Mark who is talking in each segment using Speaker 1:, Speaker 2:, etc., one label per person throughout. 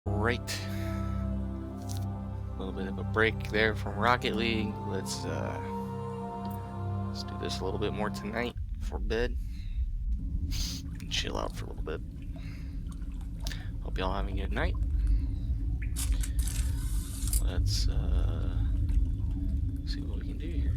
Speaker 1: Right. A little bit of a break there from Rocket League. Let's do this a little bit more tonight before bed. And chill out for a little bit. Hope y'all having a good night. Let's see what we can do here.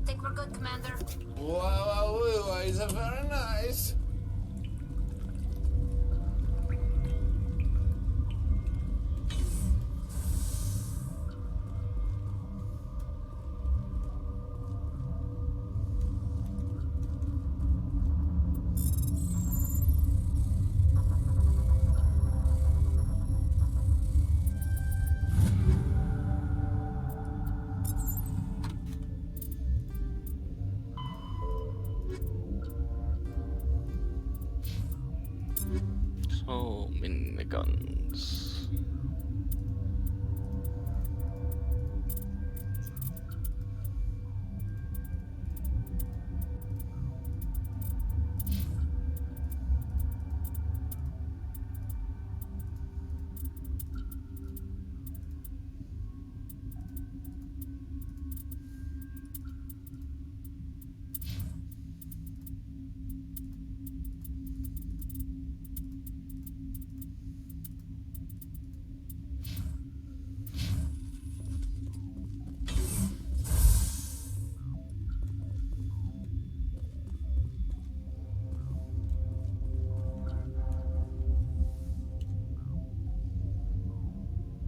Speaker 2: Think we're good, Commander.
Speaker 3: Wow, it's very nice.
Speaker 1: So many guns.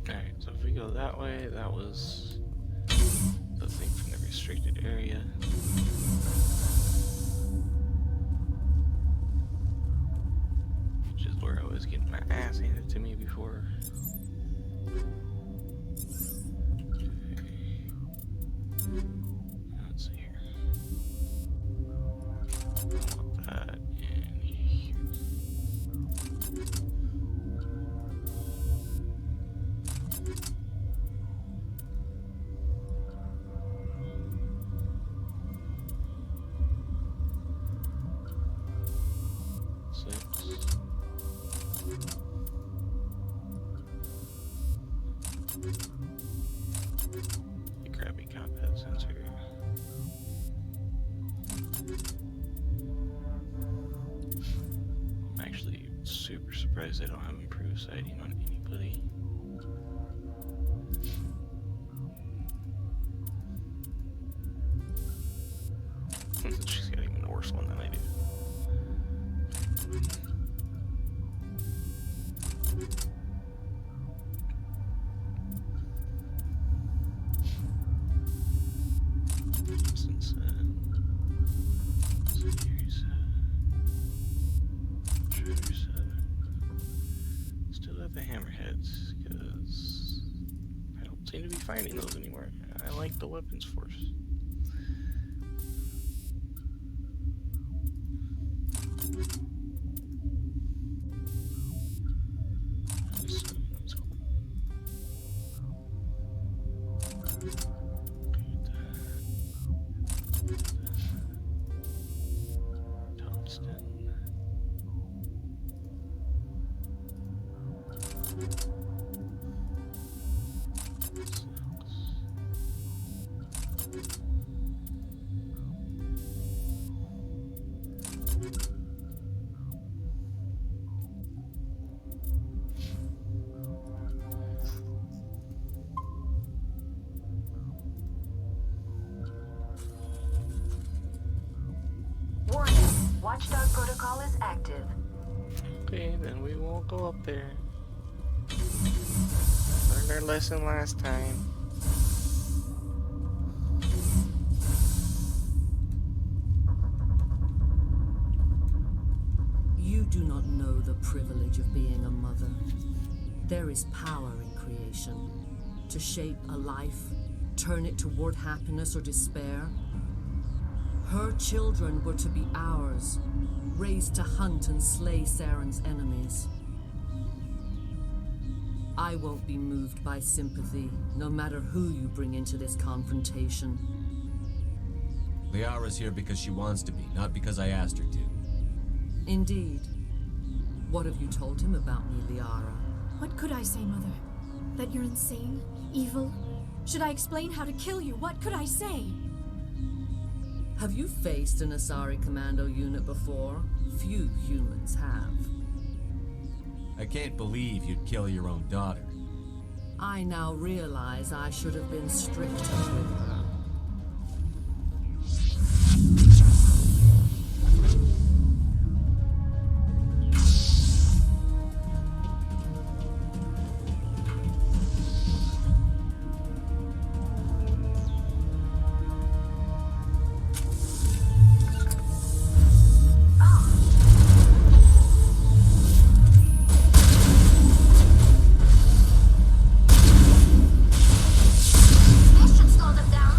Speaker 1: Alright, so if we go that way, that was the thing from the restricted area. Which is where I was getting my ass handed to me before. Okay. Let's see here. I want that in here. The crappy combat sensor. I'm actually super surprised they don't have improved sighting on anybody. She's got even a worse one than I do. Since still got the hammerheads because I don't seem to be finding those anymore. I like the weapons force.
Speaker 2: Warning. Watchdog protocol is active.
Speaker 1: Okay, then we won't go up there. Learned our lesson last time.
Speaker 4: You do not know the privilege of being a mother. There is power in creation. To shape a life, turn it toward happiness or despair. Her children were to be ours, raised to hunt and slay Saren's enemies. I won't be moved by sympathy, no matter who you bring into this confrontation.
Speaker 5: Liara's here because she wants to be, not because I asked her to.
Speaker 4: Indeed. What have you told him about me, Liara?
Speaker 6: What could I say, Mother? That you're insane? Evil? Should I explain how to kill you? What could I say?
Speaker 4: Have you faced an Asari commando unit before? Few humans have.
Speaker 5: I can't believe you'd kill your own daughter.
Speaker 4: I now realize I should have been stricter with her.
Speaker 2: This should slow them down.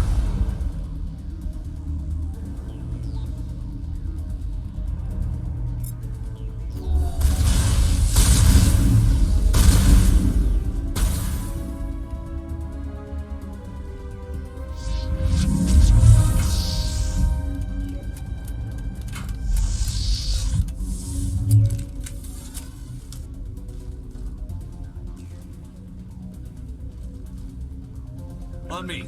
Speaker 5: On me.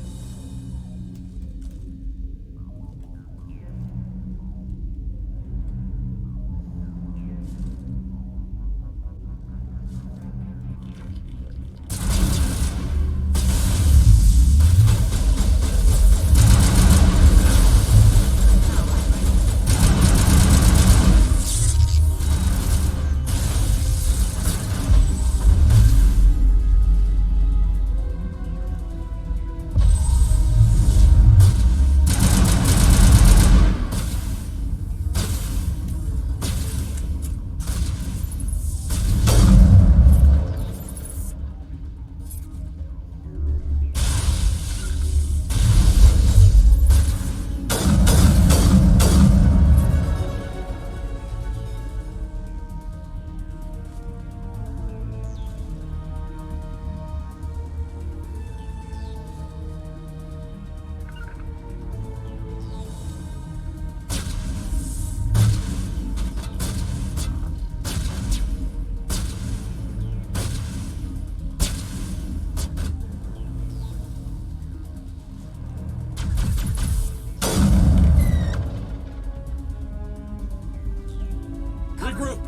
Speaker 5: Regroup!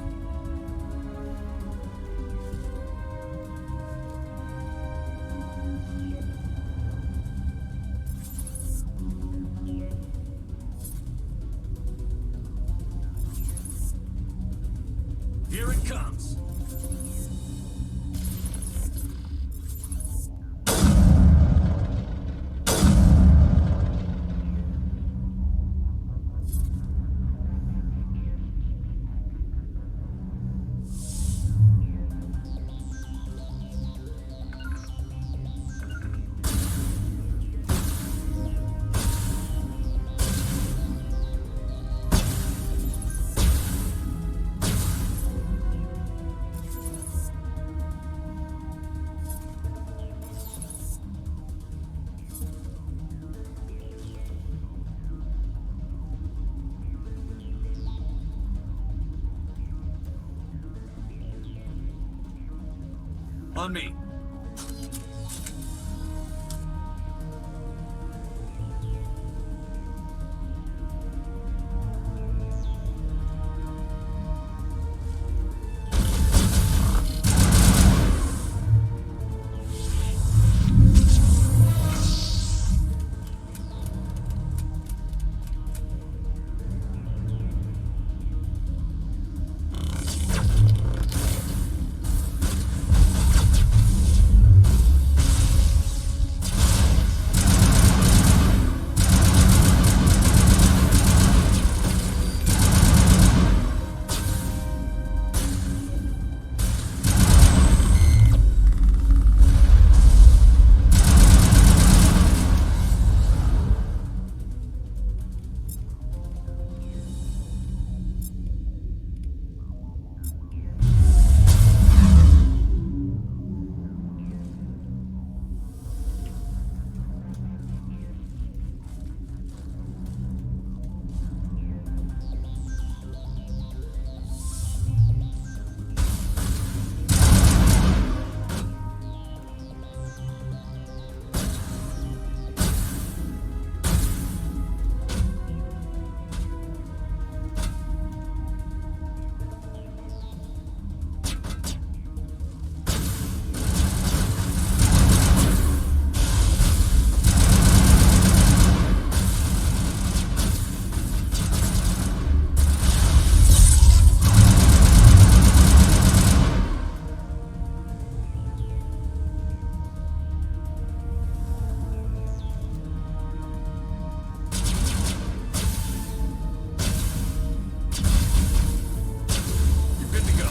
Speaker 5: Here it comes. On me. good to go.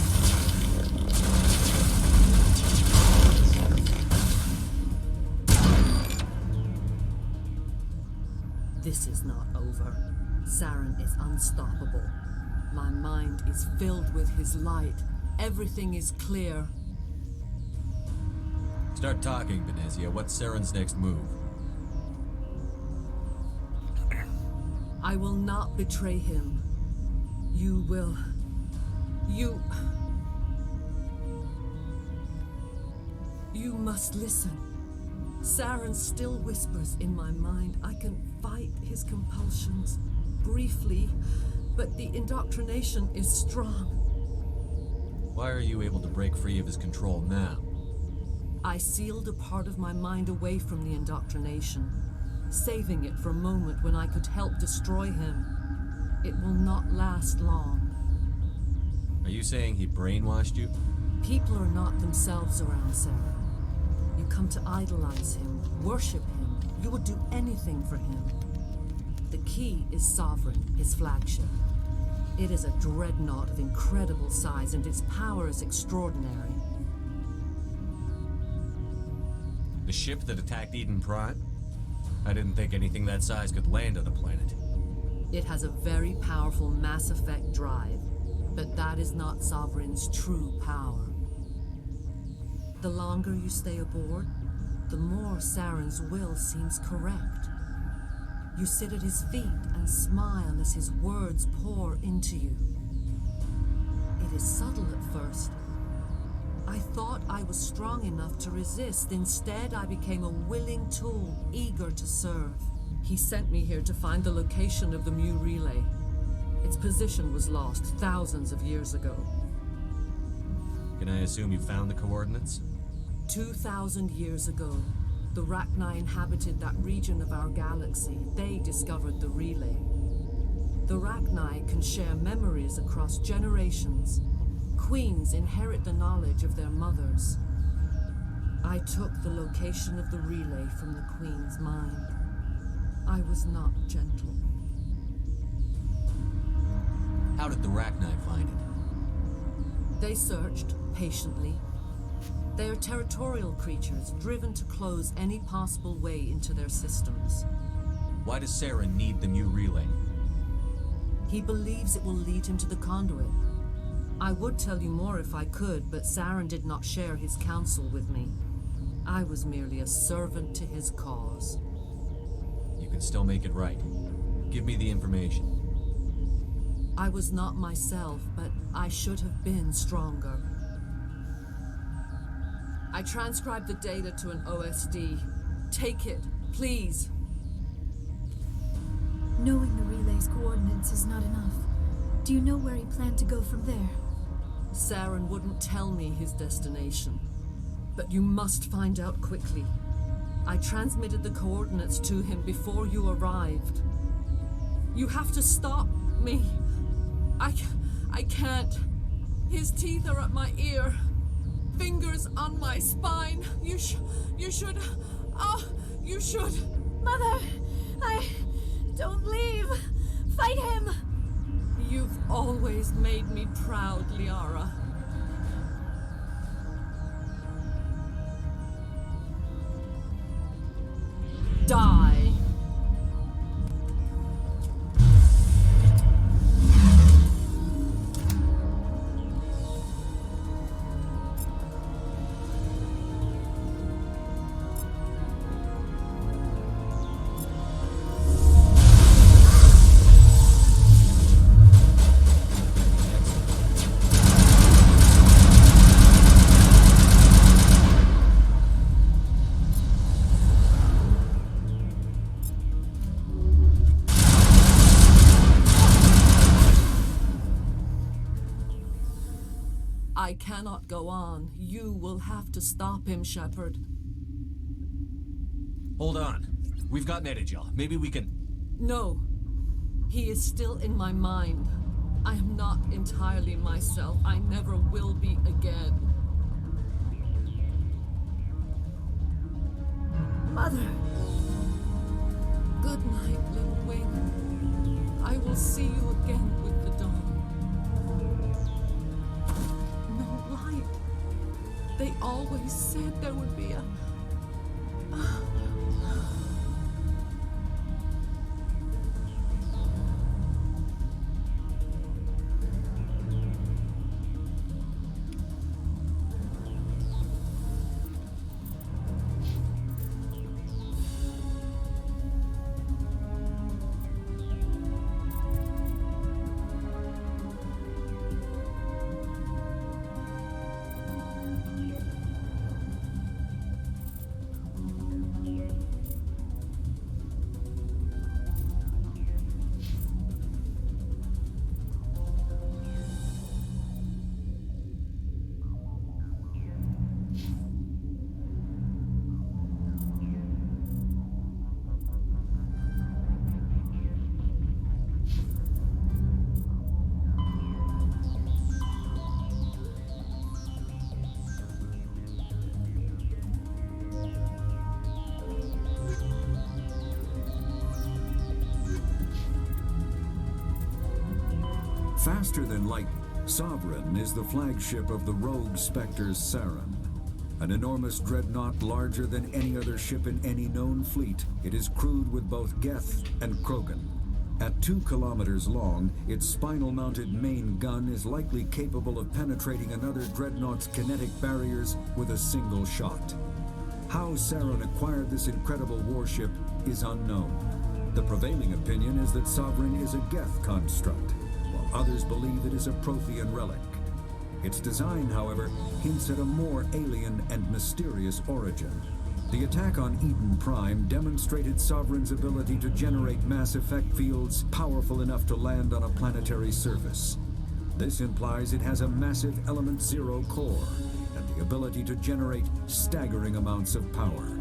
Speaker 4: This is not over. Saren is unstoppable. My mind is filled with his light. Everything is clear.
Speaker 5: Start talking, Benezia. What's Saren's next move?
Speaker 4: I will not betray him. You will. You must listen. Saren still whispers in my mind. I can fight his compulsions briefly, but the indoctrination is strong.
Speaker 5: Why are you able to break free of his control now?
Speaker 4: I sealed a part of my mind away from the indoctrination, saving it for a moment when I could help destroy him. It will not last long.
Speaker 5: Are you saying he brainwashed you?
Speaker 4: People are not themselves around Saren. You come to idolize him, worship him. You would do anything for him. The key is Sovereign, his flagship. It is a dreadnought of incredible size, and its power is extraordinary.
Speaker 5: The ship that attacked Eden Prime? I didn't think anything that size could land on a planet.
Speaker 4: It has a very powerful Mass Effect drive, but that is not Sovereign's true power. The longer you stay aboard, the more Saren's will seems correct. You sit at his feet and smile as his words pour into you. It is subtle at first. I thought I was strong enough to resist. Instead, I became a willing tool, eager to serve. He sent me here to find the location of the Mu relay. Its position was lost thousands of years ago.
Speaker 5: Can I assume you found the coordinates?
Speaker 4: 2,000 years ago, the Rachni inhabited that region of our galaxy. They discovered the relay. The Rachni can share memories across generations. Queens inherit the knowledge of their mothers. I took the location of the relay from the Queen's mind. I was not gentle.
Speaker 5: How did the Rachni find it?
Speaker 4: They searched patiently. They are territorial creatures, driven to close any possible way into their systems.
Speaker 5: Why does Saren need the Mu relay?
Speaker 4: He believes it will lead him to the conduit. I would tell you more if I could, but Saren did not share his counsel with me. I was merely a servant to his cause.
Speaker 5: You can still make it right. Give me the information.
Speaker 4: I was not myself, but I should have been stronger. I transcribed the data to an OSD. Take it, please.
Speaker 6: Knowing the relay's coordinates is not enough. Do you know where he planned to go from there?
Speaker 4: Saren wouldn't tell me his destination. But you must find out quickly. I transmitted the coordinates to him before you arrived. You have to stop me. I can't. His teeth are at my ear. Fingers on my spine. You should. Oh, you should.
Speaker 6: Mother! Don't leave! Fight him!
Speaker 4: You've always made me proud, Liara. Die! I cannot go on. You will have to stop him, Shepard.
Speaker 5: Hold on. We've got Netagel. Maybe we can...
Speaker 4: No. He is still in my mind. I am not entirely myself. I never will be again.
Speaker 6: Mother!
Speaker 4: Good night, little wing. I will see you again with the dawn.
Speaker 7: always said there would be a...
Speaker 8: Faster than light, Sovereign is the flagship of the rogue Spectre's Saren. An enormous dreadnought larger than any other ship in any known fleet, it is crewed with both Geth and Krogan. At 2 kilometers long, its spinal-mounted main gun is likely capable of penetrating another dreadnought's kinetic barriers with a single shot. How Saren acquired this incredible warship is unknown. The prevailing opinion is that Sovereign is a Geth construct, while others believe it is a Prothean relic. Its design, however, hints at a more alien and mysterious origin. The attack on Eden Prime demonstrated Sovereign's ability to generate mass effect fields powerful enough to land on a planetary surface. This implies it has a massive Element Zero core and the ability to generate staggering amounts of power.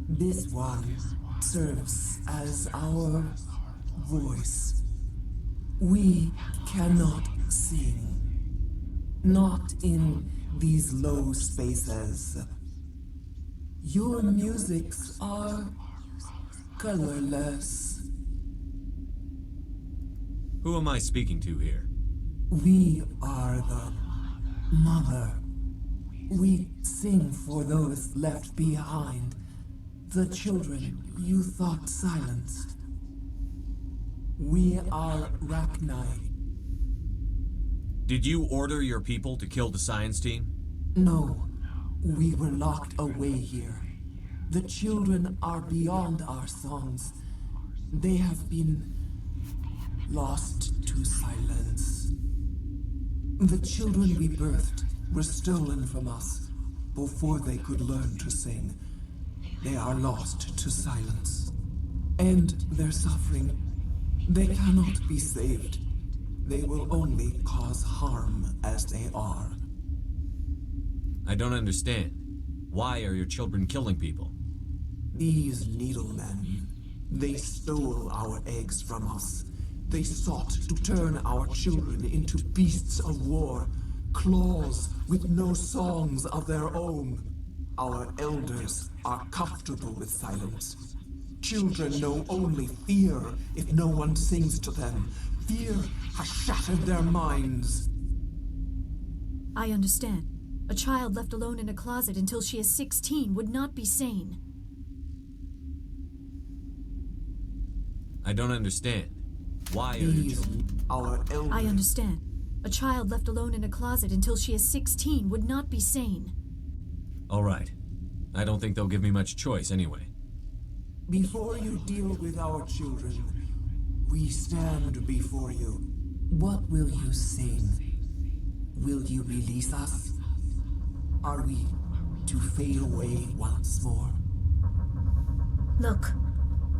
Speaker 9: This one serves as our voice. We cannot sing. Not in these low spaces. Your musics are colorless.
Speaker 5: Who am I speaking to here?
Speaker 9: We are the mother. We sing for those left behind. The children you thought silenced. We are Rachni.
Speaker 5: Did you order your people to kill the science team?
Speaker 9: No, we were locked away here. The children are beyond our songs. They have been lost to silence. The children we birthed were stolen from us before they could learn to sing. They are lost to silence. And their suffering, they cannot be saved. They will only cause harm as they are.
Speaker 5: I don't understand. Why are your children killing people?
Speaker 9: These needlemen, they stole our eggs from us. They sought to turn our children into beasts of war, claws with no songs of their own. Our elders are comfortable with silence. Children know only fear if no one sings to them. Fear has shattered their minds.
Speaker 6: I understand. A child left alone in a closet until she is 16 would not be sane.
Speaker 5: I don't understand. Why are you...
Speaker 9: These, our elders...
Speaker 6: I understand. A child left alone in a closet until she is 16 would not be sane.
Speaker 5: All right. I don't think they'll give me much choice anyway.
Speaker 9: Before you deal with our children, we stand before you. What will you sing? Will you release us? Are we to fade away once more?
Speaker 2: Look,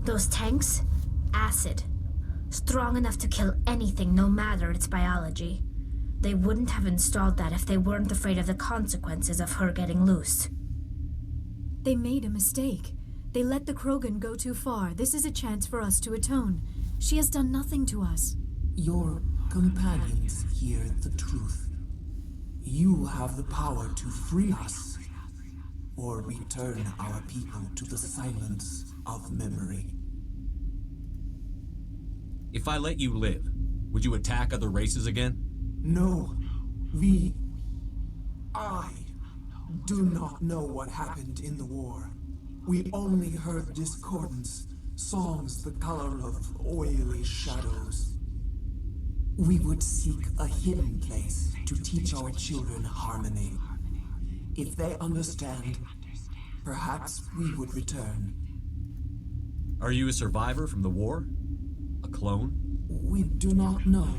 Speaker 2: those tanks? Acid. Strong enough to kill anything, no matter its biology. They wouldn't have installed that if they weren't afraid of the consequences of her getting loose.
Speaker 6: They made a mistake. They let the Krogan go too far. This is a chance for us to atone. She has done nothing to us.
Speaker 9: Your companions hear the truth. You have the power to free us, or return our people to the silence of memory.
Speaker 5: If I let you live, would you attack other races again?
Speaker 9: No, I do not know what happened in the war. We only heard discordance, songs the color of oily shadows. We would seek a hidden place to teach our children harmony. If they understand, perhaps we would return.
Speaker 5: Are you a survivor from the war? A clone?
Speaker 9: We do not know.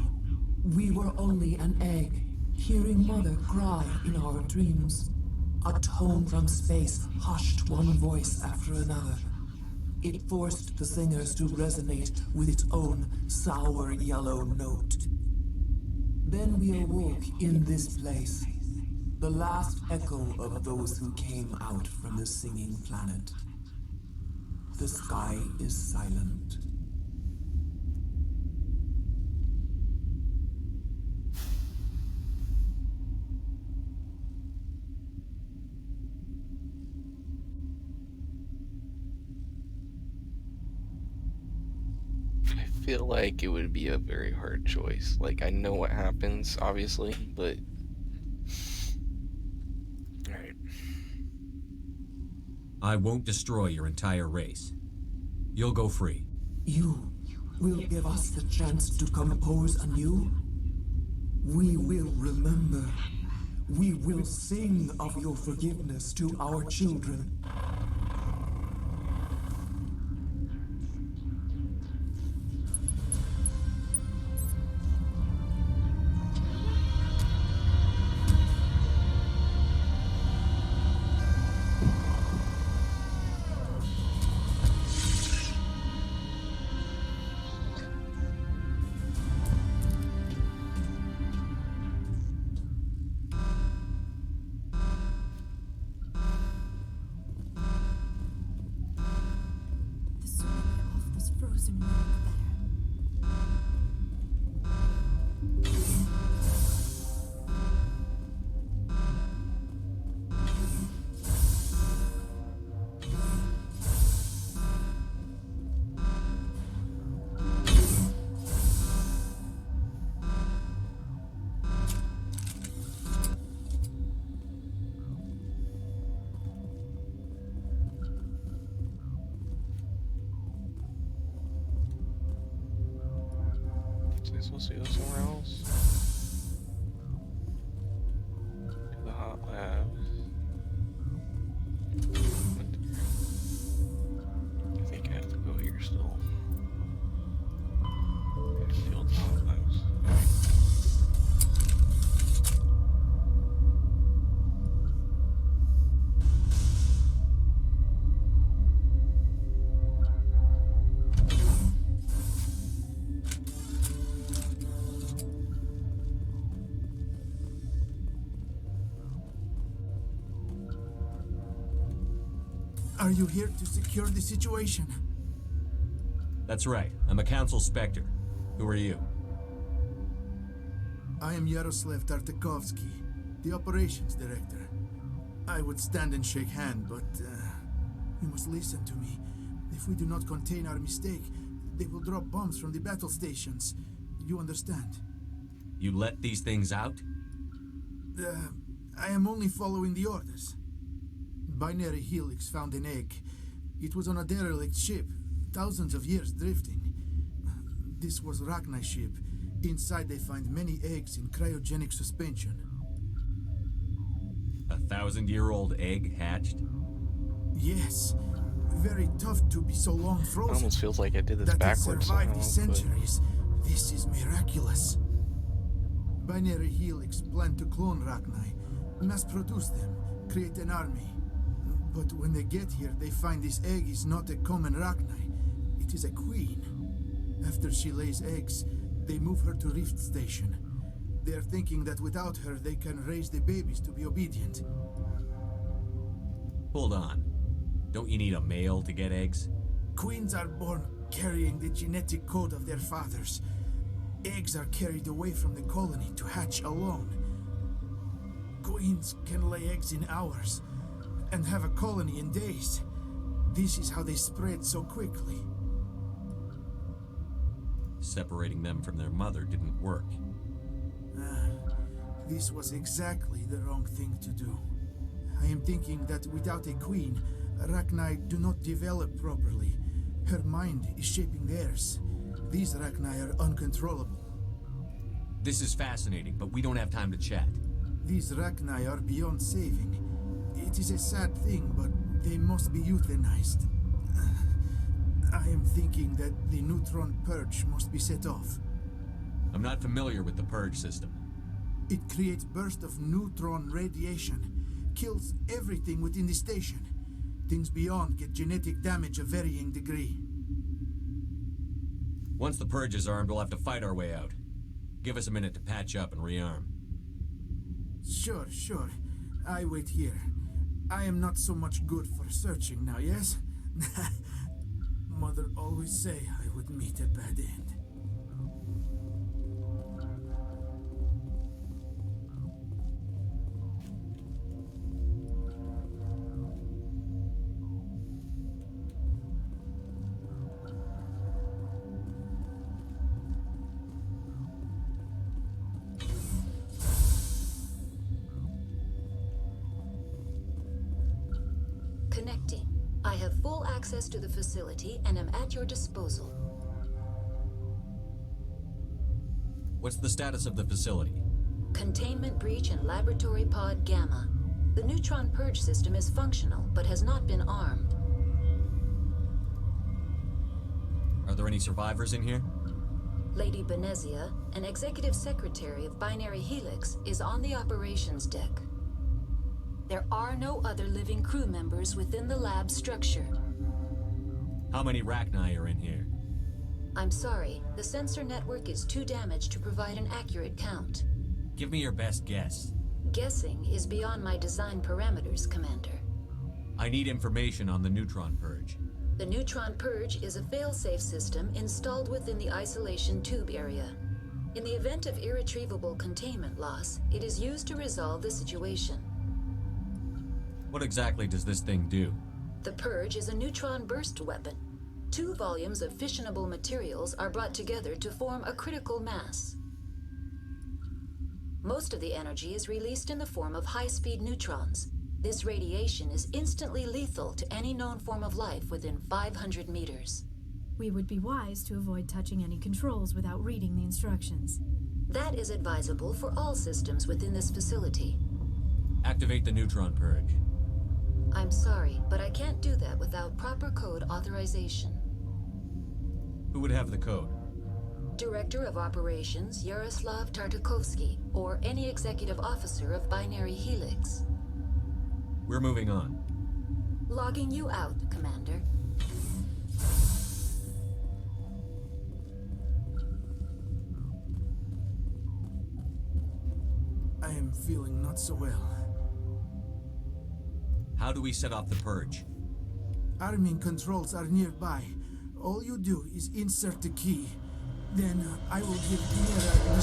Speaker 9: We were only an egg, hearing Mother cry in our dreams. A tone from space hushed one voice after another. It forced the singers to resonate with its own sour yellow note. Then we awoke in this place, the last echo of those who came out from the singing planet. The sky is silent.
Speaker 1: I feel like it would be a very hard choice. Like, I know what happens, obviously, but... Alright.
Speaker 5: I won't destroy your entire race. You'll go free.
Speaker 9: You will give us the chance to compose anew? We will remember. We will sing of your forgiveness to our children.
Speaker 6: The sooner we're off this frozen world, the better.
Speaker 1: Is I supposed to go somewhere else? To the hot labs. I think I have to go here still. Field hot labs.
Speaker 10: Are you here to secure the situation?
Speaker 5: That's right. I'm a Council Spectre. Who are you?
Speaker 10: I am Yaroslav Tartakovsky, the operations director. I would stand and shake hand, but you must listen to me. If we do not contain our mistake, they will drop bombs from the battle stations. You understand?
Speaker 5: You let these things out?
Speaker 10: I am only following the orders. Binary Helix found an egg. It was on a derelict ship, thousands of years drifting. This was Rachni's ship. Inside they find many eggs in cryogenic suspension.
Speaker 5: 1,000-year-old egg hatched?
Speaker 10: Yes. Very tough to be so long
Speaker 1: It
Speaker 10: frozen.
Speaker 1: almost feels like I did this
Speaker 10: That it
Speaker 1: backwards
Speaker 10: survived the
Speaker 1: somehow, but
Speaker 10: centuries. This is miraculous. Binary Helix planned to clone Rachni, mass produce them, create an army. But when they get here, they find this egg is not a common Rachni. It is a queen. After she lays eggs, they move her to Rift Station. They are thinking that without her, they can raise the babies to be obedient.
Speaker 5: Hold on. Don't you need a male to get eggs?
Speaker 10: Queens are born carrying the genetic code of their fathers. Eggs are carried away from the colony to hatch alone. Queens can lay eggs in hours and have a colony in days. This is how they spread so quickly.
Speaker 5: Separating them from their mother didn't work.
Speaker 10: This was exactly the wrong thing to do. I am thinking that without a queen, Rachni do not develop properly. Her mind is shaping theirs. These Rachni are uncontrollable.
Speaker 5: This is fascinating, but we don't have time to chat.
Speaker 10: These Rachni are beyond saving. It is a sad thing, but they must be euthanized. I am thinking that the neutron purge must be set off.
Speaker 5: I'm not familiar with the purge system.
Speaker 10: It creates bursts of neutron radiation, kills everything within the station. Things beyond get genetic damage of varying degree.
Speaker 5: Once the purge is armed, we'll have to fight our way out. Give us a minute to patch up and rearm.
Speaker 10: Sure. I wait here. I am not so much good for searching now, yes? Mother always say I would meet a bad end.
Speaker 11: Connecting. I have full access to the facility and am at your disposal.
Speaker 5: What's the status of the facility?
Speaker 11: Containment breach in Laboratory Pod Gamma. The neutron purge system is functional, but has not been armed.
Speaker 5: Are there any survivors in here?
Speaker 11: Lady Benezia, an executive secretary of Binary Helix, is on the operations deck. There are no other living crew members within the lab structure.
Speaker 5: How many Rachni are in here?
Speaker 11: I'm sorry, the sensor network is too damaged to provide an accurate count.
Speaker 5: Give me your best guess.
Speaker 11: Guessing is beyond my design parameters, Commander.
Speaker 5: I need information on the neutron purge.
Speaker 11: The neutron purge is a fail-safe system installed within the isolation tube area. In the event of irretrievable containment loss, it is used to resolve the situation.
Speaker 5: What exactly does this thing do?
Speaker 11: The purge is a neutron burst weapon. 2 volumes of fissionable materials are brought together to form a critical mass. Most of the energy is released in the form of high-speed neutrons. This radiation is instantly lethal to any known form of life within 500 meters.
Speaker 6: We would be wise to avoid touching any controls without reading the instructions.
Speaker 11: That is advisable for all systems within this facility.
Speaker 5: Activate the neutron purge.
Speaker 11: I'm sorry, but I can't do that without proper code authorization.
Speaker 5: Who would have the code?
Speaker 11: Director of Operations Yaroslav Tartakovsky, or any executive officer of Binary Helix.
Speaker 5: We're moving on.
Speaker 11: Logging you out, Commander.
Speaker 10: I am feeling not so well.
Speaker 5: How do we set off the purge?
Speaker 10: Arming controls are nearby. All you do is insert the key. Then I will give Chimera the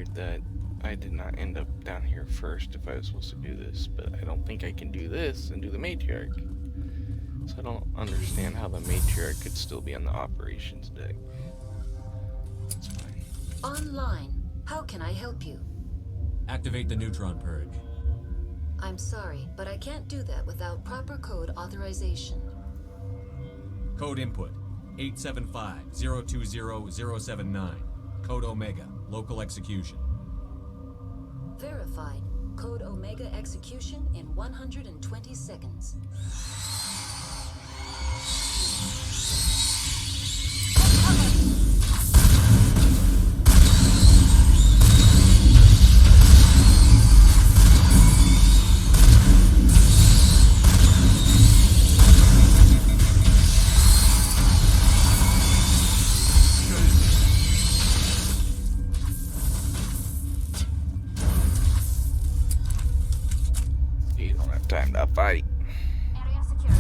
Speaker 1: weird that I did not end up down here first if I was supposed to do this, but I don't think I can do this and do the matriarch. So I don't understand how the matriarch could still be on the operations deck. That's fine.
Speaker 11: Online. How can I help you?
Speaker 5: Activate the neutron purge.
Speaker 11: I'm sorry, but I can't do that without proper code authorization.
Speaker 5: Code input 875-020-079. Code Omega. Local execution.
Speaker 11: Verified. Code Omega execution in 120 seconds.
Speaker 1: You don't have time to fight.
Speaker 2: Area secure.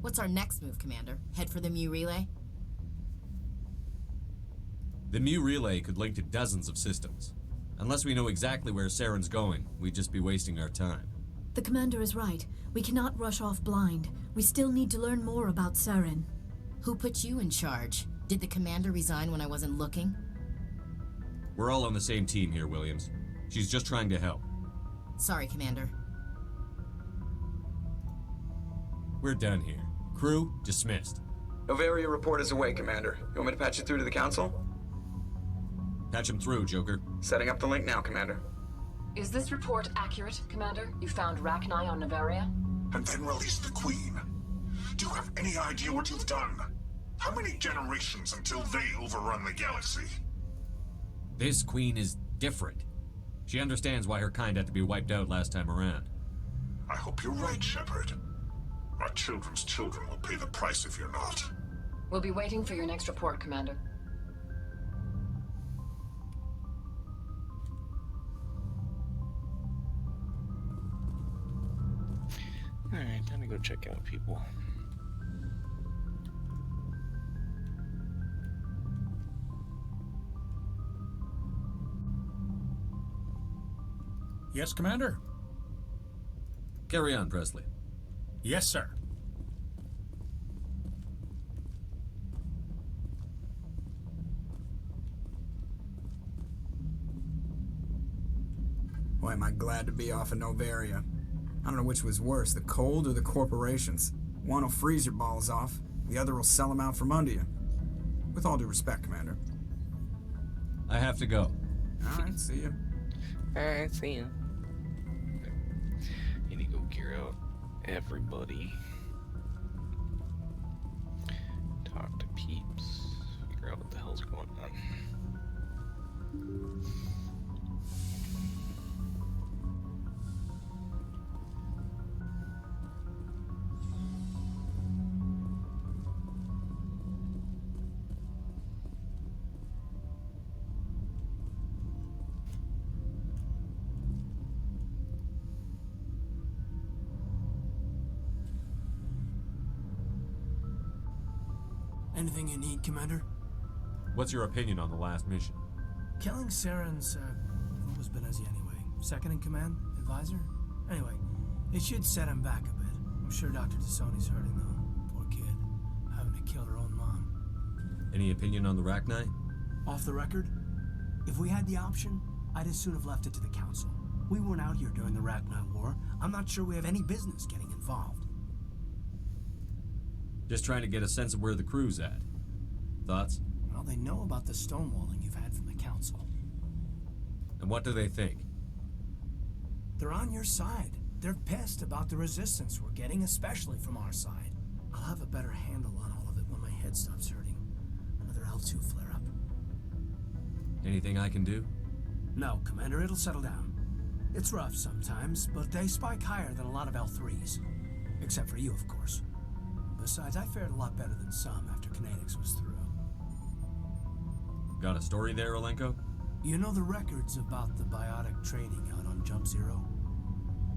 Speaker 12: What's our next move, Commander? Head for the Mu relay?
Speaker 5: The Mu relay could link to dozens of systems. Unless we know exactly where Saren's going, we'd just be wasting our time.
Speaker 6: The Commander is right. We cannot rush off blind. We still need to learn more about Saren.
Speaker 12: Who put you in charge? Did the Commander resign when I wasn't looking?
Speaker 5: We're all on the same team here, Williams. She's just trying to help.
Speaker 12: Sorry, Commander.
Speaker 5: We're done here. Crew, dismissed.
Speaker 13: Novaria report is away, Commander. You want me to patch it through to the Council?
Speaker 5: Patch him through, Joker.
Speaker 13: Setting up the link now, Commander.
Speaker 14: Is this report accurate, Commander? You found Rachni on Novaria?
Speaker 15: And then released the Queen. Do you have any idea what you've done? How many generations until they overrun the galaxy?
Speaker 5: This Queen is different. She understands why her kind had to be wiped out last time around.
Speaker 15: I hope you're right, Shepard. Our children's children will pay the price if you're not.
Speaker 14: We'll be waiting for your next report, Commander.
Speaker 1: Alright, time to go check out people.
Speaker 16: Yes, Commander?
Speaker 5: Carry on, Presley.
Speaker 16: Yes, sir.
Speaker 17: Boy, am I glad to be off of Novaria. I don't know which was worse, the cold or the corporations. One will freeze your balls off, the other will sell them out from under you. With all due respect, Commander.
Speaker 5: I have to go.
Speaker 17: Alright, see you.
Speaker 1: Alright, see you. Need to go gear out everybody. Talk to peeps. Figure out what the hell's going on.
Speaker 18: Anything you need, Commander?
Speaker 5: What's your opinion on the last mission?
Speaker 18: Killing Saren's, what was Benezia anyway? Second in command? Advisor? Anyway, it should set him back a bit. I'm sure Dr. Tassoni's hurting though. Poor kid. Having to kill her own mom.
Speaker 5: Any opinion on the Rachni?
Speaker 18: Off the record, if we had the option, I'd as soon have left it to the Council. We weren't out here during the Rachni War. I'm not sure we have any business getting involved.
Speaker 5: Just trying to get a sense of where the crew's at. Thoughts?
Speaker 18: Well, they know about the stonewalling you've had from the Council.
Speaker 5: And what do they think?
Speaker 18: They're on your side. They're pissed about the resistance we're getting, especially from our side. I'll have a better handle on all of it when my head stops hurting. Another L2 flare-up.
Speaker 5: Anything I can do?
Speaker 18: No, Commander, it'll settle down. It's rough sometimes, but they spike higher than a lot of L3s. Except for you, of course. Besides, I fared a lot better than some after Kinetics was through.
Speaker 5: Got a story there, Olenko?
Speaker 18: You know the records about the biotic trading out on Jump Zero?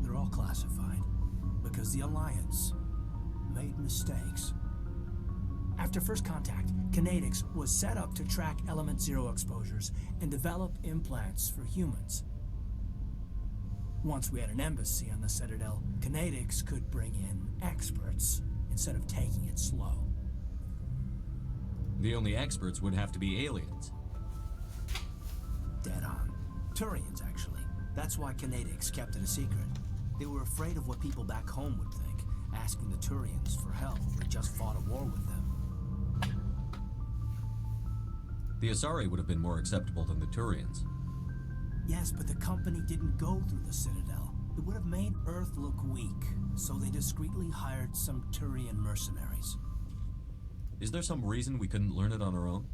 Speaker 18: They're all classified, because the Alliance made mistakes. After first contact, Kinetics was set up to track Element Zero exposures and develop implants for humans. Once we had an embassy on the Citadel, Kinetics could bring in experts instead of taking it slow.
Speaker 5: The only experts would have to be aliens.
Speaker 18: Dead on. Turians, actually. That's why Kinetics kept it a secret. They were afraid of what people back home would think, asking the Turians for help when we just fought a war with them.
Speaker 5: The Asari would have been more acceptable than the Turians.
Speaker 18: Yes, but the company didn't go through the Citadel. It would have made Earth look weak, so they discreetly hired some Turian mercenaries.
Speaker 5: Is there some reason we couldn't learn it on our own?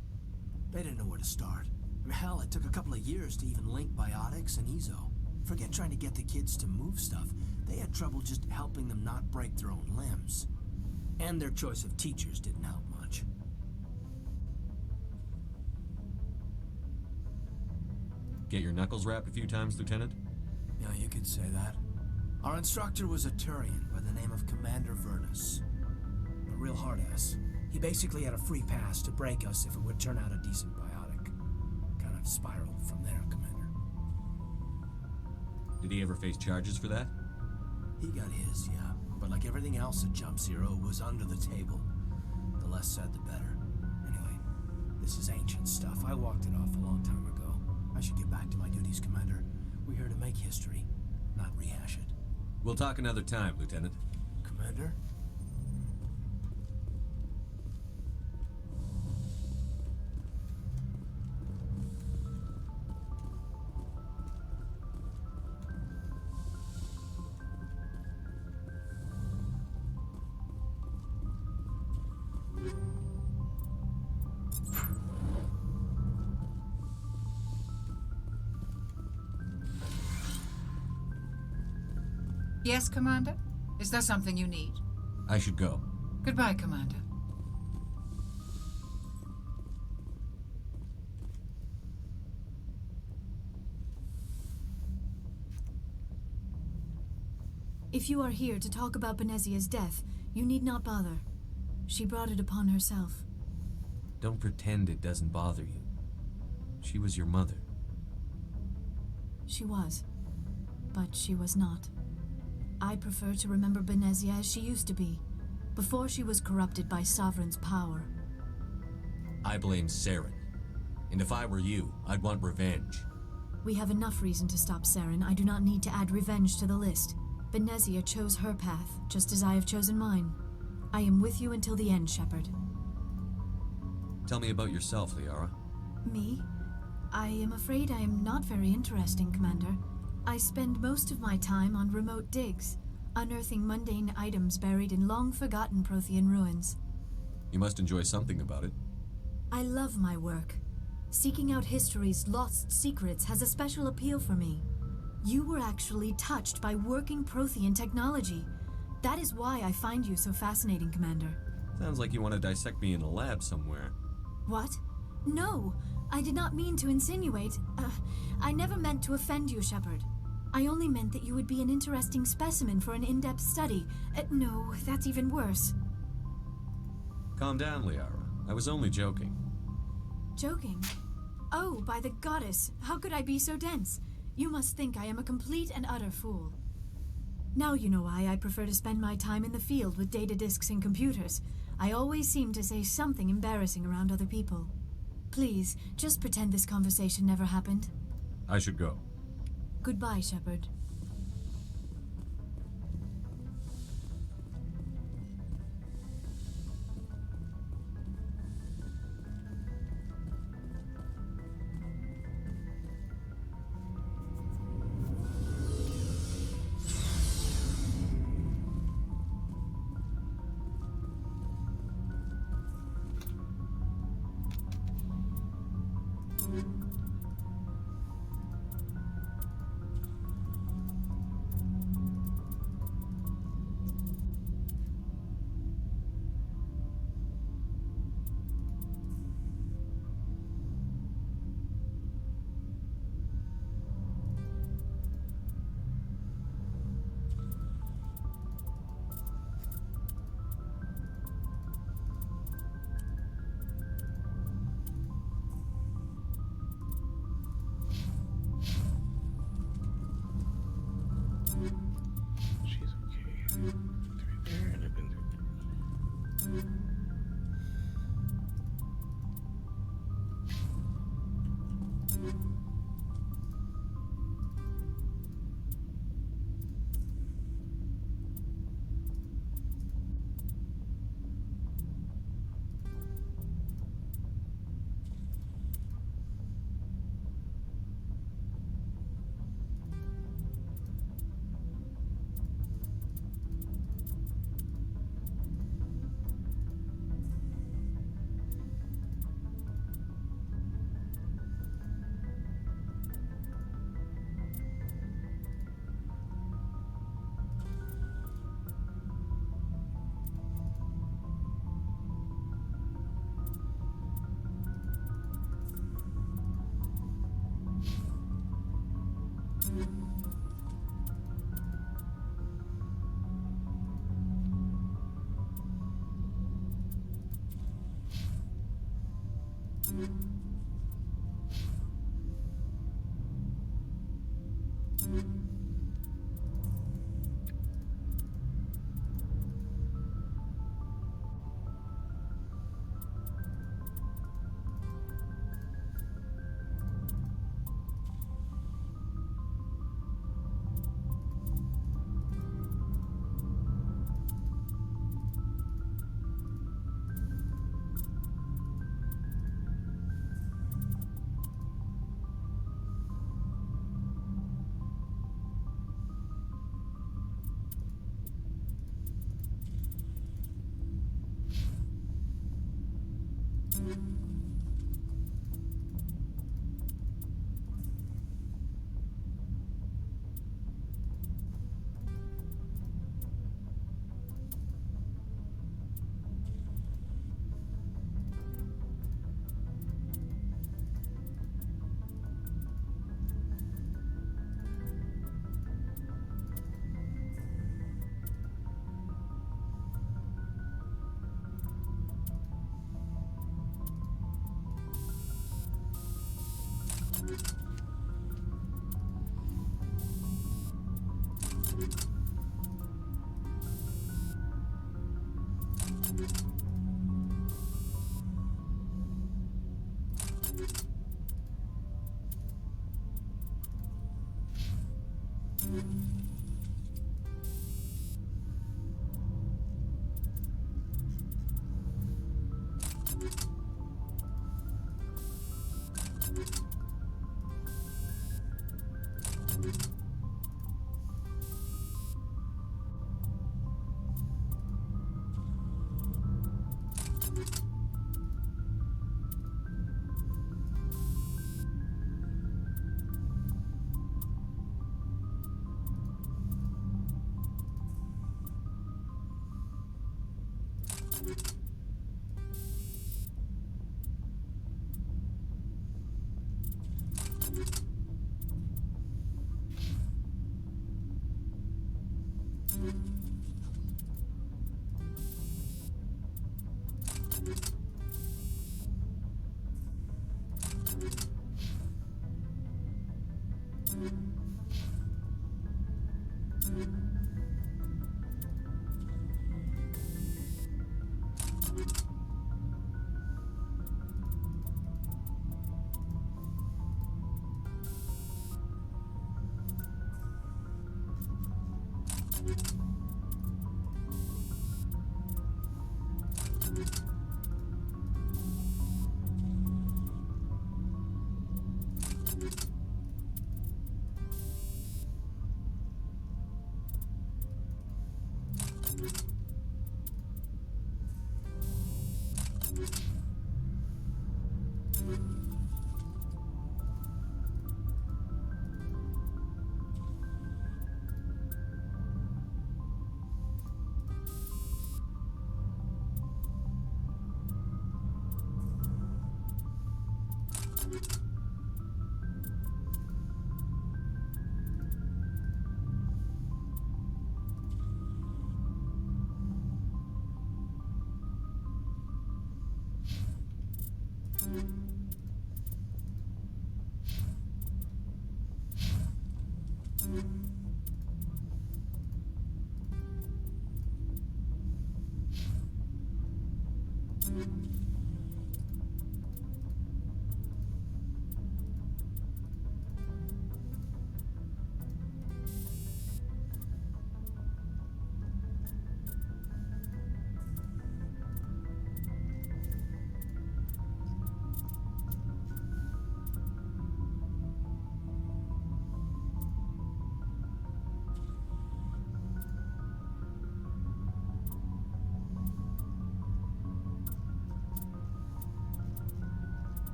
Speaker 18: They didn't know where to start. I mean, hell, it took a couple of years to even link biotics and Ezo. Forget trying to get the kids to move stuff. They had trouble just helping them not break their own limbs. And their choice of teachers didn't help much.
Speaker 5: Get your knuckles rapped a few times, Lieutenant?
Speaker 18: Yeah, you could say that. Our instructor was a Turian by the name of Commander Vernus. A real hard-ass. He basically had a free pass to break us if it would turn out a decent biotic. Kind of spiraled from there, Commander.
Speaker 5: Did he ever face charges for that?
Speaker 18: He got his, yeah. But like everything else at Jump Zero, was under the table. The less said, the better. Anyway, this is ancient stuff. I walked it off a long time ago. I should get back to my duties, Commander. We're here to make history, not rehash it.
Speaker 5: We'll talk another time, Lieutenant.
Speaker 18: Commander?
Speaker 19: Yes, Commander? Is there something you need?
Speaker 5: I should go.
Speaker 19: Goodbye, Commander.
Speaker 6: If you are here to talk about Benezia's death, you need not bother. She brought it upon herself.
Speaker 5: Don't pretend it doesn't bother you. She was your mother.
Speaker 6: She was. But she was not. I prefer to remember Benezia as she used to be, before she was corrupted by Sovereign's power.
Speaker 5: I blame Saren. And if I were you, I'd want revenge.
Speaker 6: We have enough reason to stop Saren. I do not need to add revenge to the list. Benezia chose her path, just as I have chosen mine. I am with you until the end, Shepard.
Speaker 5: Tell me about yourself, Liara.
Speaker 6: Me? I am afraid I am not very interesting, Commander. I spend most of my time on remote digs, unearthing mundane items buried in long-forgotten Prothean ruins.
Speaker 5: You must enjoy something about it.
Speaker 6: I love my work. Seeking out history's lost secrets has a special appeal for me. You were actually touched by working Prothean technology. That is why I find you so fascinating, Commander.
Speaker 5: Sounds like you want to dissect me in a lab somewhere.
Speaker 6: What? No, I did not mean to insinuate. I never meant to offend you, Shepard. I only meant that you would be an interesting specimen for an in-depth study. No, that's even worse.
Speaker 5: Calm down, Liara. I was only joking.
Speaker 6: Joking? Oh, by the goddess, how could I be so dense? You must think I am a complete and utter fool. Now you know why I prefer to spend my time in the field with data disks and computers. I always seem to say something embarrassing around other people. Please, just pretend this conversation never happened.
Speaker 5: I should go.
Speaker 6: Goodbye, Shepard.
Speaker 1: She's okay. Through there, and I've been through there.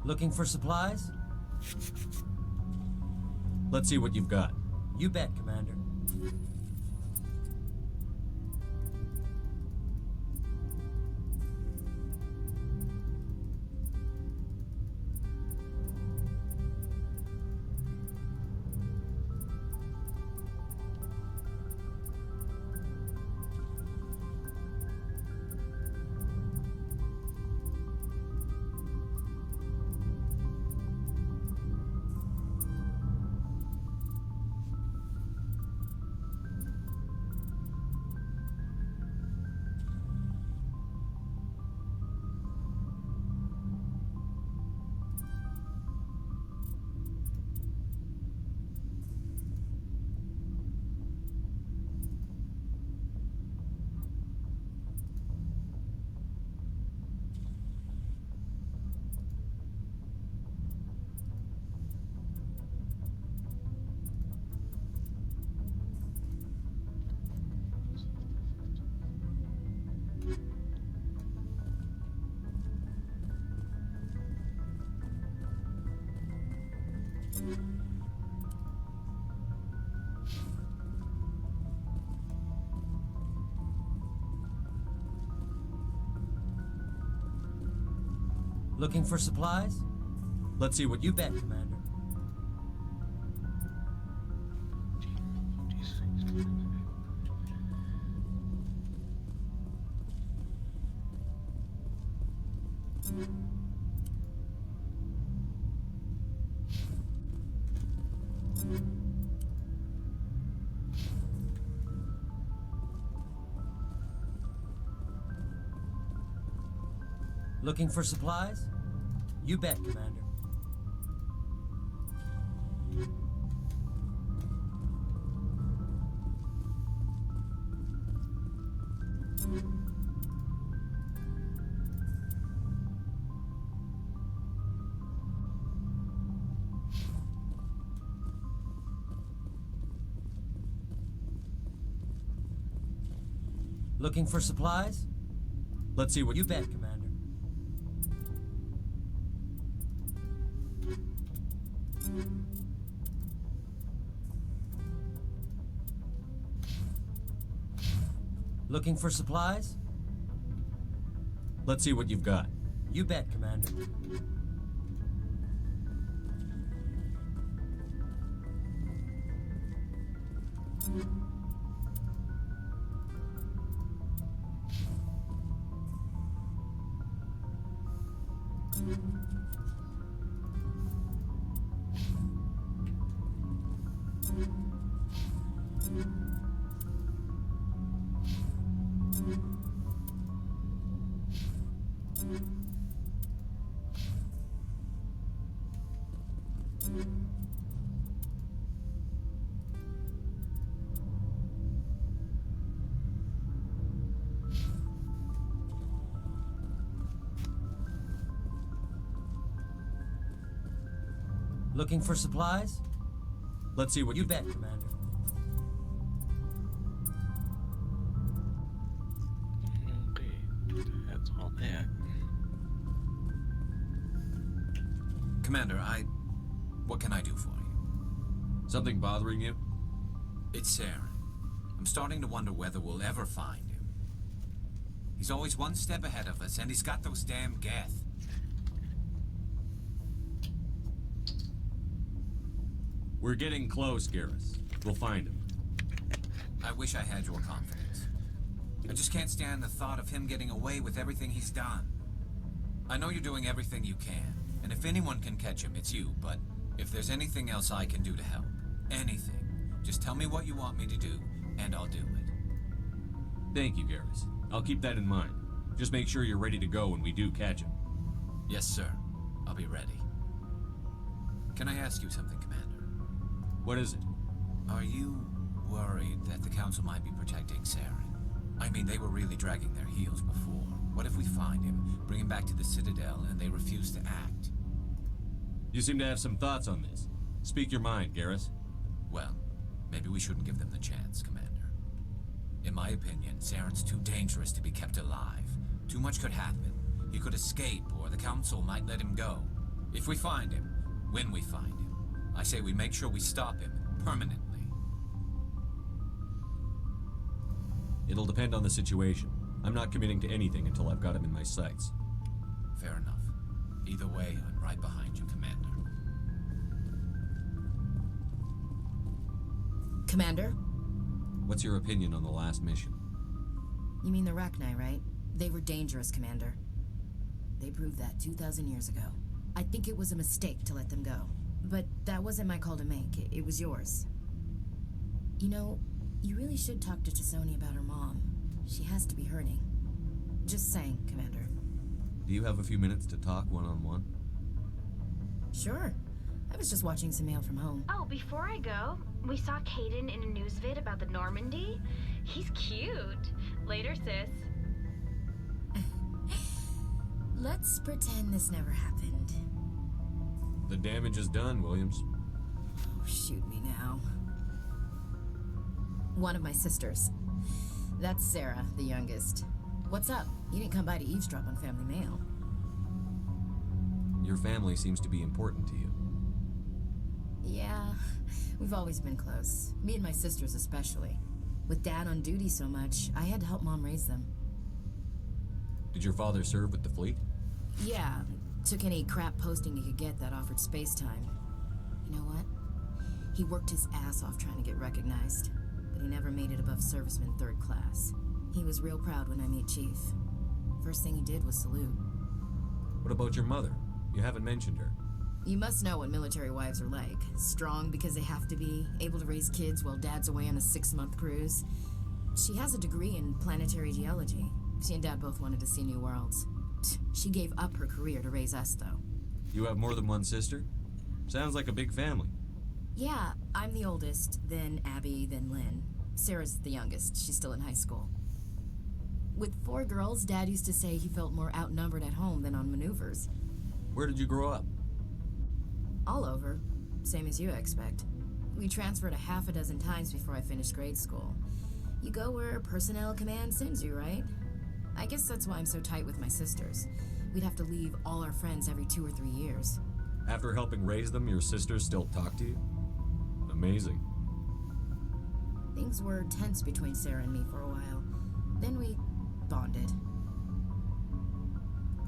Speaker 20: Looking for supplies?
Speaker 5: Let's see what you've got.
Speaker 20: You bet, Commander. Looking for supplies?
Speaker 5: Let's see what
Speaker 20: You bet, Commander. Looking for supplies? You bet, Commander. Looking for supplies?
Speaker 5: Let's see what
Speaker 20: you bet, Commander. Looking for supplies?
Speaker 5: Let's see what you've got.
Speaker 20: You bet, Commander. Looking for supplies?
Speaker 5: Let's see what
Speaker 20: you bet, Commander.
Speaker 1: Okay, that's all that.
Speaker 21: Commander, what can I do for you?
Speaker 5: Something bothering you?
Speaker 21: It's Saren. I'm starting to wonder whether we'll ever find him. He's always one step ahead of us, and he's got those damn Geth.
Speaker 5: We're getting close, Garrus. We'll find him.
Speaker 21: I wish I had your confidence. I just can't stand the thought of him getting away with everything he's done. I know you're doing everything you can, and if anyone can catch him, it's you, but if there's anything else I can do to help, anything, just tell me what you want me to do, and I'll do it.
Speaker 5: Thank you, Garrus. I'll keep that in mind. Just make sure you're ready to go when we do catch him.
Speaker 21: Yes, sir. I'll be ready. Can I ask you something, Commander?
Speaker 5: What is it?
Speaker 21: Are you worried that the Council might be protecting Saren? I mean, they were really dragging their heels before. What if we find him, bring him back to the Citadel, and they refuse to act?
Speaker 5: You seem to have some thoughts on this. Speak your mind, Garrus.
Speaker 21: Well, maybe we shouldn't give them the chance, Commander. In my opinion, Saren's too dangerous to be kept alive. Too much could happen. He could escape, or the Council might let him go. If we find him, when we find him, I say we make sure we stop him permanently.
Speaker 5: It'll depend on the situation. I'm not committing to anything until I've got him in my sights.
Speaker 21: Fair enough. Either way, I'm right behind you, Commander.
Speaker 12: Commander?
Speaker 5: What's your opinion on the last mission?
Speaker 12: You mean the Rachni, right? They were dangerous, Commander. They proved that 2,000 years ago. I think it was a mistake to let them go. But that wasn't my call to make. It was yours. You know, you really should talk to T'Soni about her mom. She has to be hurting. Just saying, Commander.
Speaker 5: Do you have a few minutes to talk one-on-one?
Speaker 12: Sure. I was just watching some mail from home.
Speaker 2: Oh, before I go, we saw Caden in a news vid about the Normandy. He's cute. Later, sis.
Speaker 12: Let's pretend this never happened.
Speaker 5: The damage is done, Williams.
Speaker 12: Oh, shoot me now. One of my sisters. That's Sarah, the youngest. What's up? You didn't come by to eavesdrop on family mail.
Speaker 5: Your family seems to be important to you.
Speaker 12: Yeah, we've always been close. Me and my sisters especially. With Dad on duty so much, I had to help Mom raise them.
Speaker 5: Did your father serve with the fleet?
Speaker 12: Yeah, took any crap posting he could get that offered space time. You know what? He worked his ass off trying to get recognized, but he never made it above serviceman 3rd class. He was real proud when I met Chief. First thing he did was salute.
Speaker 5: What about your mother? You haven't mentioned her.
Speaker 12: You must know what military wives are like. Strong because they have to be, able to raise kids while Dad's away on a 6-month cruise. She has a degree in planetary geology. She and Dad both wanted to see new worlds. She gave up her career to raise us, though.
Speaker 5: You have more than one sister? Sounds like a big family.
Speaker 12: Yeah, I'm the oldest, then Abby, then Lynn. Sarah's the youngest. She's still in high school. With 4 girls, Dad used to say he felt more outnumbered at home than on maneuvers.
Speaker 5: Where did you grow up?
Speaker 12: All over. Same as you, I expect. We transferred a half a dozen times before I finished grade school. You go where personnel command sends you, right? I guess that's why I'm so tight with my sisters. We'd have to leave all our friends every 2 or 3 years.
Speaker 5: After helping raise them, your sisters still talk to you? Amazing.
Speaker 12: Things were tense between Sarah and me for a while. Then we bonded.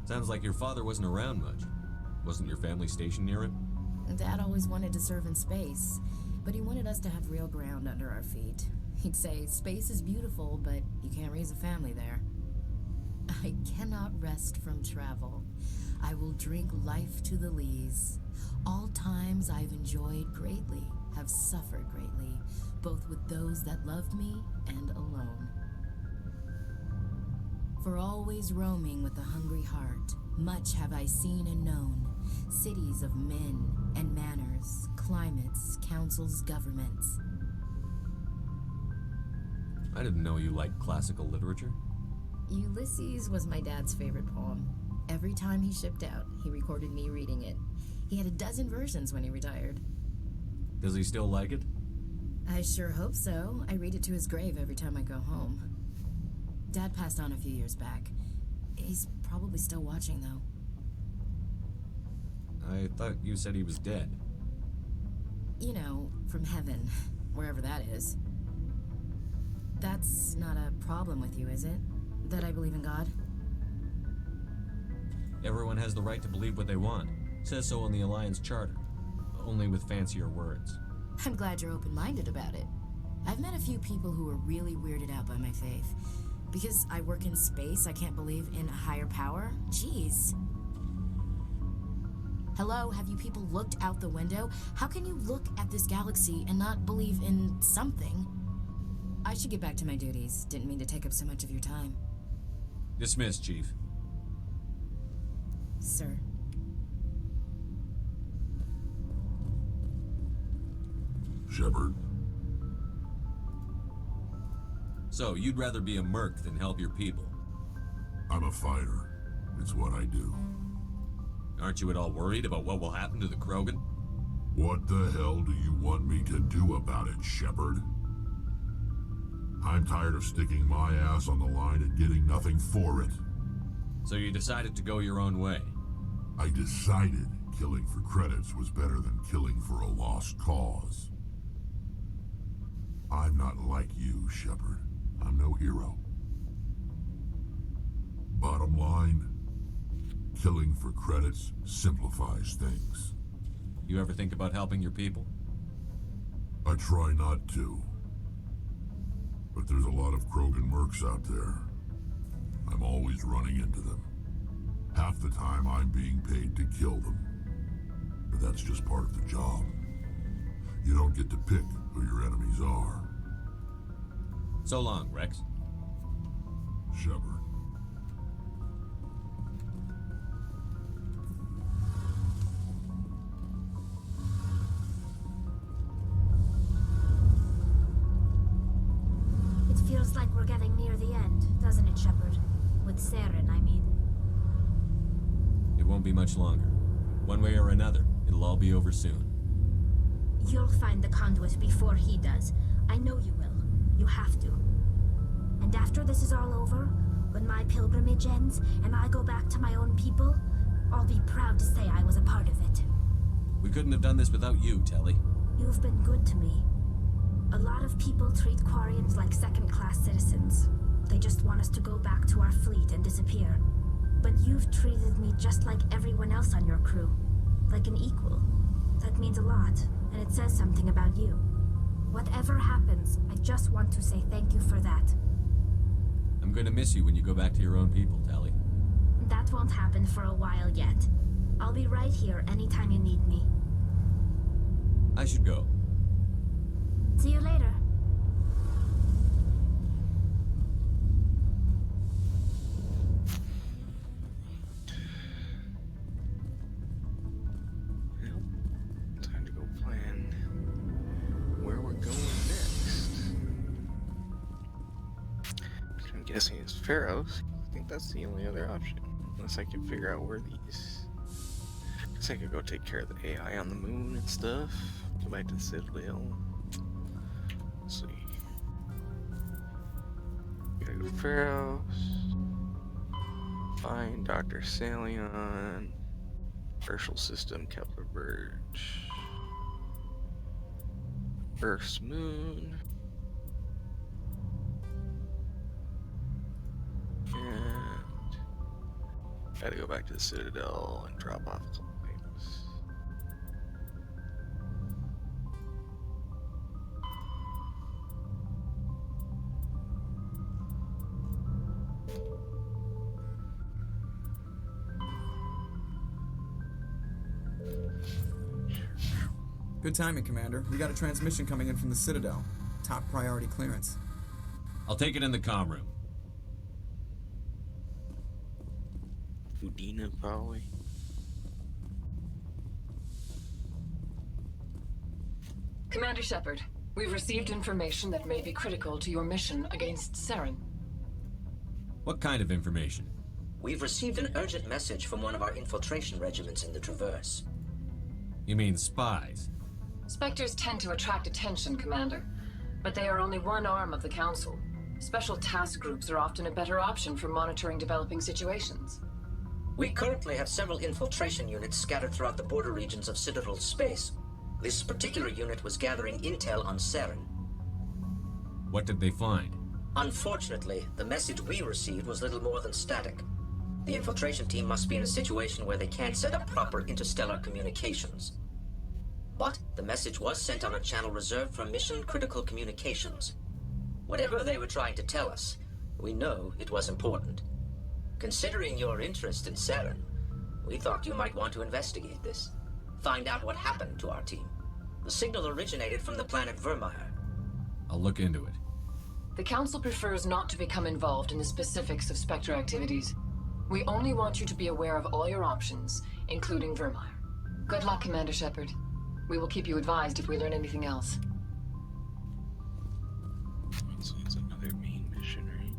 Speaker 5: Sounds like your father wasn't around much. Wasn't your family stationed near him?
Speaker 12: Dad always wanted to serve in space, but he wanted us to have real ground under our feet. He'd say, space is beautiful, but you can't raise a family there. I cannot rest from travel. I will drink life to the lees. All times I've enjoyed greatly, have suffered greatly, both with those that loved me and alone. For always roaming with a hungry heart, much have I seen and known, cities of men and manners, climates, councils, governments.
Speaker 5: I didn't know you liked classical literature.
Speaker 12: Ulysses was my dad's favorite poem. Every time he shipped out, he recorded me reading it. He had a dozen versions when he retired.
Speaker 5: Does he still like it?
Speaker 12: I sure hope so. I read it to his grave every time I go home. Dad passed on a few years back. He's probably still watching, though.
Speaker 5: I thought you said he was dead.
Speaker 12: You know, from heaven, wherever that is. That's not a problem with you, is it? That I believe in God?
Speaker 5: Everyone has the right to believe what they want. Says so in the Alliance Charter. Only with fancier words.
Speaker 12: I'm glad you're open-minded about it. I've met a few people who are really weirded out by my faith. Because I work in space, I can't believe in a higher power? Jeez. Hello, have you people looked out the window? How can you look at this galaxy and not believe in something? I should get back to my duties. Didn't mean to take up so much of your time.
Speaker 5: Dismissed, Chief.
Speaker 12: Sir.
Speaker 15: Shepard.
Speaker 5: So, you'd rather be a merc than help your people?
Speaker 15: I'm a fighter. It's what I do.
Speaker 5: Aren't you at all worried about what will happen to the Krogan?
Speaker 15: What the hell do you want me to do about it, Shepard? I'm tired of sticking my ass on the line and getting nothing for it.
Speaker 5: So you decided to go your own way?
Speaker 15: I decided killing for credits was better than killing for a lost cause. I'm not like you, Shepard. I'm no hero. Bottom line, killing for credits simplifies things.
Speaker 5: You ever think about helping your people?
Speaker 15: I try not to. But there's a lot of Krogan mercs out there. I'm always running into them. Half the time I'm being paid to kill them. But that's just part of the job. You don't get to pick who your enemies are.
Speaker 5: So long, Rex.
Speaker 15: Shepard.
Speaker 2: It feels like we're getting near the end, doesn't it, Shepard? With Saren, I mean.
Speaker 5: It won't be much longer. One way or another, it'll all be over soon.
Speaker 2: You'll find the conduit before he does. I know you will. You have to. And after this is all over, when my pilgrimage ends and I go back to my own people, I'll be proud to say I was a part of it.
Speaker 5: We couldn't have done this without you, Telly.
Speaker 2: You've been good to me. A lot of people treat Quarians like second-class citizens. They just want us to go back to our fleet and disappear. But you've treated me just like everyone else on your crew. Like an equal. That means a lot, and it says something about you. Whatever happens, I just want to say thank you for that.
Speaker 5: I'm gonna miss you when you go back to your own people, Telly.
Speaker 2: That won't happen for a while yet. I'll be right here anytime you need me.
Speaker 5: I should go.
Speaker 2: See you later.
Speaker 1: guessing it's Pharaohs. I think that's the only other option. Unless I can figure out where these... Guess I could go take care of the AI on the moon and stuff. Go back to the Citadel. Let's see. Gotta go to Pharaohs. Find Dr. Salion. Herschel System, Kepler Birch. Earth's moon. And gotta go back to the Citadel and drop off some things.
Speaker 17: Good timing, Commander. We got a transmission coming in from the Citadel. Top priority clearance.
Speaker 5: I'll take it in the comm room.
Speaker 1: Udina, probably.
Speaker 14: Commander Shepard, we've received information that may be critical to your mission against Saren.
Speaker 5: What kind of information?
Speaker 3: We've received an urgent message from one of our infiltration regiments in the Traverse.
Speaker 5: You mean spies?
Speaker 14: Spectres tend to attract attention, Commander, but they are only one arm of the Council. Special task groups are often a better option for monitoring developing situations.
Speaker 3: We currently have several infiltration units scattered throughout the border regions of Citadel space. This particular unit was gathering intel on Saren.
Speaker 5: What did they find?
Speaker 3: Unfortunately, the message we received was little more than static. The infiltration team must be in a situation where they can't set up proper interstellar communications. But the message was sent on a channel reserved for mission-critical communications. Whatever they were trying to tell us, we know it was important. Considering your interest in Saren, we thought you might want to investigate this. Find out what happened to our team. The signal originated from the planet Vermeer.
Speaker 5: I'll look into it.
Speaker 14: The Council prefers not to become involved in the specifics of Spectre activities. We only want you to be aware of all your options, including Vermeer. Good luck, Commander Shepard. We will keep you advised if we learn anything else.
Speaker 1: So it's another main mission, right?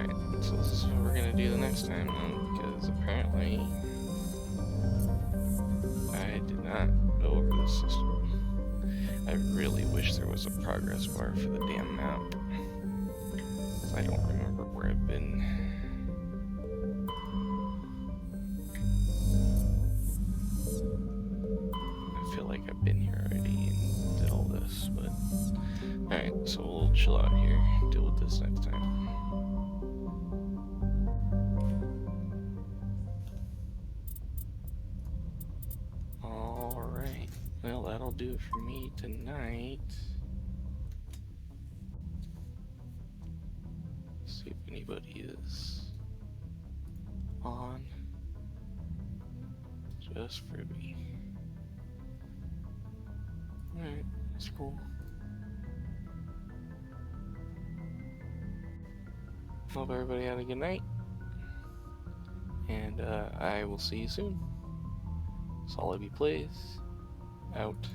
Speaker 1: Alright, so this is what we're gonna do the next time then, because apparently I did not go over this system. I really wish there was a progress bar for the damn map. Because I don't remember where I've been. I feel like I've been here already and did all this, but alright, so we'll chill out here, deal with this next time. Alright, well that'll do it for me tonight. See if anybody is on. Just for me. Alright, that's cool. Hope everybody had a good night. And I will see you soon. Sollabe Plays out.